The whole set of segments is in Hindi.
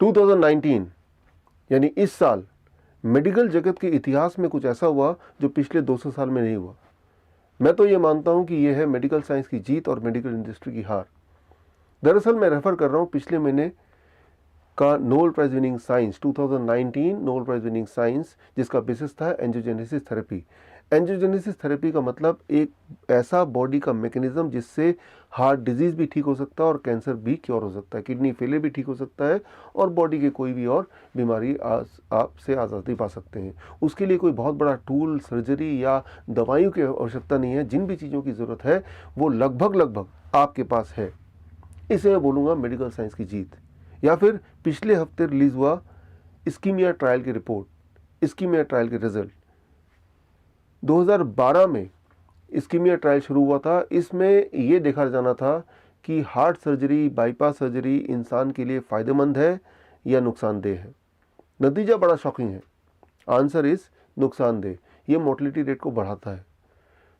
2019 यानी इस साल मेडिकल जगत के इतिहास में कुछ ऐसा हुआ जो पिछले 200 साल में नहीं हुआ। मैं तो ये मानता हूँ कि यह है मेडिकल साइंस की जीत और मेडिकल इंडस्ट्री की हार। दरअसल मैं रेफर कर रहा हूँ पिछले महीने का Nobel prize winning science 2019 Nobel prize winning science, जिसका बेसिस था एंजियोजेनेसिस थेरेपी। एंजियोजेनेसिस थेरेपी का मतलब एक ऐसा बॉडी का मैकेनिज्म जिससे हार्ट डिजीज भी ठीक हो सकता है और कैंसर भी क्योर हो सकता है, किडनी फेलियर भी ठीक हो सकता है और बॉडी के कोई भी और बीमारी आपसे आज़ादी पा सकते हैं। उसके लिए कोई बहुत बड़ा टूल, सर्जरी या दवाइयों की आवश्यकता नहीं है। जिन भी चीज़ों की ज़रूरत है वो लगभग आपके पास है। इसे मैं बोलूँगा मेडिकल साइंस की जीत। या फिर पिछले हफ्ते रिलीज हुआ इस्कीमिया ट्रायल की रिपोर्ट, इस्कीमिया ट्रायल के रिजल्ट। 2012 में इस्कीमिया ट्रायल शुरू हुआ था। इसमें यह देखा जाना था कि हार्ट सर्जरी, बाईपास सर्जरी इंसान के लिए फ़ायदेमंद है या नुकसानदेह है। नतीजा बड़ा शॉकिंग है। आंसर इज नुकसानदेह। ये मोर्टलिटी रेट को बढ़ाता है।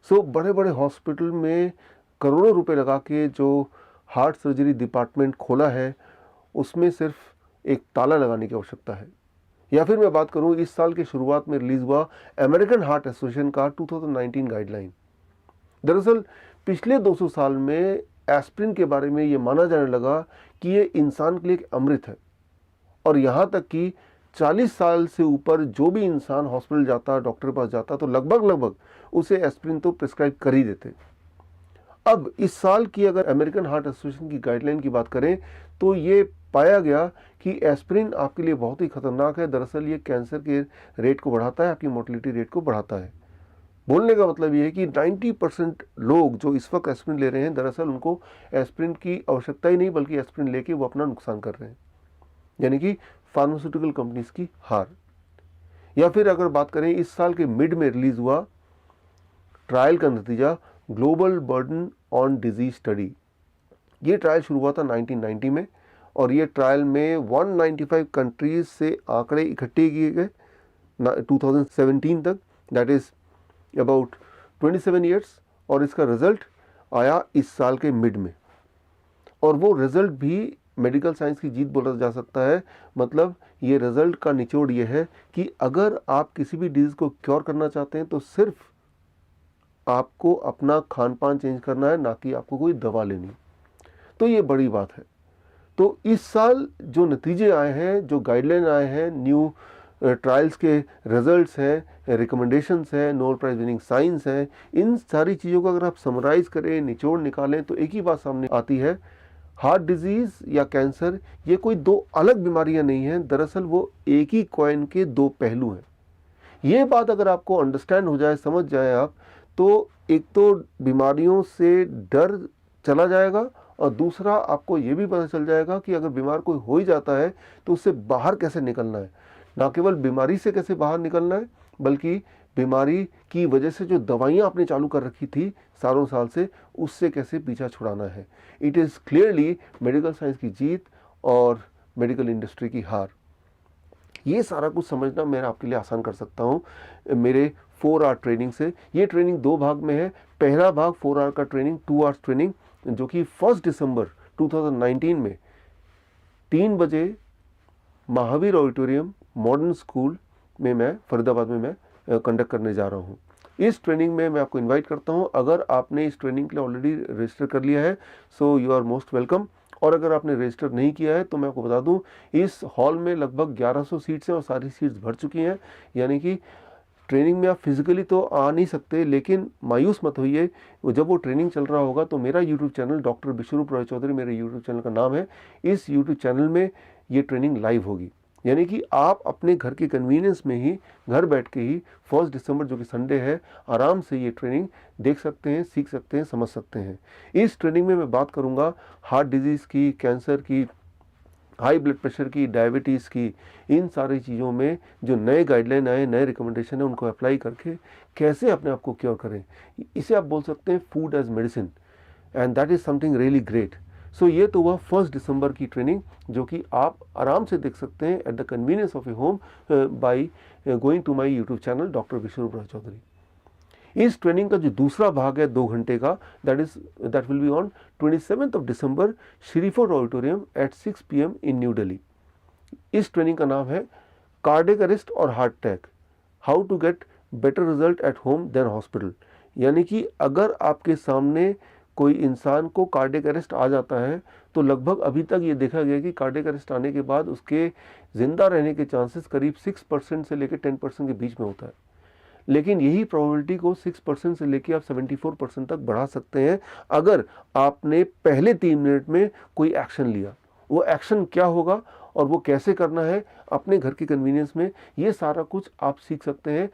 सो बड़े बड़े हॉस्पिटल में करोड़ों रुपए लगा के जो हार्ट सर्जरी डिपार्टमेंट खोला है उसमें सिर्फ एक ताला लगाने की आवश्यकता है। या फिर मैं बात करूं इस साल के शुरुआत में रिलीज हुआ अमेरिकन हार्ट एसोसिएशन का 2019 गाइडलाइन। दरअसल पिछले 200 साल में एस्प्रिन के बारे में ये माना जाने लगा कि ये इंसान के लिए एक अमृत है और यहाँ तक कि 40 साल से ऊपर जो भी इंसान हॉस्पिटल जाता, डॉक्टर के पास जाता तो लगभग उसे एस्प्रिन तो प्रिस्क्राइब कर ही देते। अब इस साल की अगर अमेरिकन हार्ट एसोसिएशन की गाइडलाइन की बात करें तो ये पाया गया कि एस्प्रिन आपके लिए बहुत ही खतरनाक है। दरअसल ये कैंसर के रेट को बढ़ाता है, आपकी मोर्टलिटी रेट को बढ़ाता है। बोलने का मतलब ये है कि 90% लोग जो इस वक्त एस्प्रिन ले रहे हैं दरअसल उनको एस्प्रिन की आवश्यकता ही नहीं, बल्कि एस्प्रिन लेके वो अपना नुकसान कर रहे हैं, यानी कि फार्मास्यूटिकल कंपनीज की हार। या फिर अगर बात करें इस साल के मिड में रिलीज हुआ ट्रायल का नतीजा, global burden on disease study. ये ट्रायल शुरू हुआ था 1990 में और ये ट्रायल में 195 कंट्रीज से आंकड़े इकट्ठे किए गए 2017 तक, दैट इज अबाउट 27 ईयर्स। और इसका रिजल्ट आया इस साल के मिड में और वो रिजल्ट भी मेडिकल साइंस की जीत बोला जा सकता है। मतलब ये रिजल्ट का निचोड़ ये है कि अगर आप किसी भी डिजीज को क्योर करना चाहते हैं तो सिर्फ आपको अपना खान पान चेंज करना है, ना कि आपको कोई दवा लेनी। तो ये बड़ी बात है। तो इस साल जो नतीजे आए हैं, जो गाइडलाइन आए हैं, न्यू ट्रायल्स के रिजल्ट्स हैं, रिकमेंडेशंस हैं, नोबेल प्राइज विनिंग साइंस हैं, इन सारी चीज़ों को अगर आप समराइज़ करें, निचोड़ निकालें तो एक ही बात सामने आती है, हार्ट डिजीज़ या कैंसर ये कोई दो अलग बीमारियां नहीं हैं, दरअसल वो एक ही कॉइन के दो पहलू हैं। ये बात अगर आपको अंडरस्टैंड हो जाए, समझ जाए आप, तो एक तो बीमारियों से डर चला जाएगा और दूसरा आपको ये भी पता चल जाएगा कि अगर बीमार कोई हो ही जाता है तो उससे बाहर कैसे निकलना है। ना केवल बीमारी से कैसे बाहर निकलना है, बल्कि बीमारी की वजह से जो दवाइयाँ आपने चालू कर रखी थी सालों साल से, उससे कैसे पीछा छुड़ाना है। It is clearly medical science की जीत और मेडिकल इंडस्ट्री की हार। ये सारा कुछ समझना मैं आपके लिए आसान कर सकता हूँ मेरे 4 आवर ट्रेनिंग से। ये ट्रेनिंग 2 भाग में है। पहला भाग 4 आवर का ट्रेनिंग, 2 आवर्स ट्रेनिंग, जो कि 1 दिसंबर 2019 में 3 बजे महावीर ऑडिटोरियम मॉडर्न स्कूल में मैं फरीदाबाद में मैं कंडक्ट करने जा रहा हूँ। इस ट्रेनिंग में मैं आपको इनवाइट करता हूँ। अगर आपने इस ट्रेनिंग के लिए ऑलरेडी रजिस्टर कर लिया है so you are most welcome, और अगर आपने रजिस्टर नहीं किया है तो मैं आपको बता दूं इस हॉल में लगभग 1100 सीट्स हैं और सारी सीट्स भर चुकी हैं। यानी कि ट्रेनिंग में आप फिजिकली तो आ नहीं सकते, लेकिन मायूस मत होइए, जब वो ट्रेनिंग चल रहा होगा तो मेरा YouTube channel doctor Biswaroop Roy Chaudhary मेरे यूट्यूब चैनल का नाम है, इस यूट्यूब चैनल में ये ट्रेनिंग लाइव होगी। यानी कि आप अपने घर के कन्वीनियंस में ही, घर बैठ के ही 1 दिसंबर जो कि संडे है, आराम से ये ट्रेनिंग देख सकते हैं, सीख सकते हैं, समझ सकते हैं। इस ट्रेनिंग में मैं बात करूंगा हार्ट डिजीज़ की, कैंसर की, हाई ब्लड प्रेशर की, डायबिटीज़ की, इन सारी चीज़ों में जो नए गाइडलाइन आए, नए रिकमेंडेशन है, उनको अप्लाई करके कैसे अपने आप को क्योर करें। इसे आप बोल सकते हैं food as medicine, and that is something really great. So ये तो हुआ 1 दिसंबर की ट्रेनिंग, जो कि आप आराम से देख सकते हैं at the convenience of your home by going to my YouTube channel doctor Biswaroop Roy Chowdhury. इस ट्रेनिंग का जो दूसरा भाग है 2 घंटे का, that will be on 27 December Sirifort auditorium at 6 PM in New Delhi. इस ट्रेनिंग का नाम है कार्डियक अरेस्ट और heart attack, how to get better result at home than hospital. यानी कि अगर आपके सामने कोई इंसान को कार्डियक अरेस्ट आ जाता है तो लगभग अभी तक ये देखा गया कि कार्डियक अरेस्ट आने के बाद उसके ज़िंदा रहने के चांसेस करीब 6% से लेकर 10% के बीच में होता है, लेकिन यही प्रोबेबिलिटी को 6% से लेकर आप 74% तक बढ़ा सकते हैं अगर आपने पहले 3 मिनट में कोई एक्शन लिया। वो एक्शन क्या होगा और वो कैसे करना है अपने घर के कन्वीनियंस में, ये सारा कुछ आप सीख सकते हैं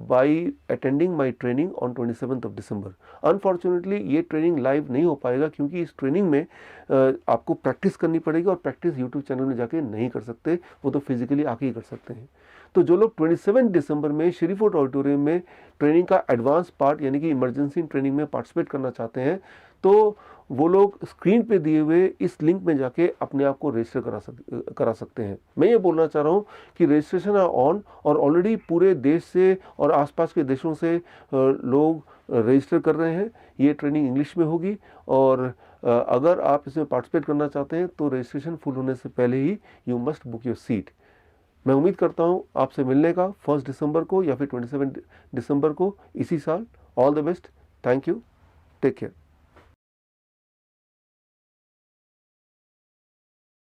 by attending my training on 27 December. Unfortunately ये ट्रेनिंग लाइव नहीं हो पाएगा क्योंकि इस ट्रेनिंग में आपको प्रैक्टिस करनी पड़ेगी और प्रैक्टिस यूट्यूब चैनल में जाके नहीं कर सकते, वो तो फिजिकली आके ही कर सकते हैं। तो जो लोग 27 दिसंबर में श्री फोर्ट ऑडिटोरियम में ट्रेनिंग का एडवांस पार्ट यानी कि इमरजेंसी ट्रेनिंग में पार्टिसिपेट करना चाहते हैं तो वो लोग स्क्रीन पे दिए हुए इस लिंक में जाके अपने आप को रजिस्टर करा सकते हैं। मैं ये बोलना चाह रहा हूँ कि रजिस्ट्रेशन है ऑन और ऑलरेडी पूरे देश से और आसपास के देशों से लोग रजिस्टर कर रहे हैं। ये ट्रेनिंग इंग्लिश में होगी और अगर आप इसमें पार्टिसिपेट करना चाहते हैं तो रजिस्ट्रेशन फुल होने से पहले ही you must book your seat. मैं उम्मीद करता हूँ आपसे मिलने का 1 दिसंबर को या फिर 27 दिसंबर को इसी साल। All the best, thank you, take care.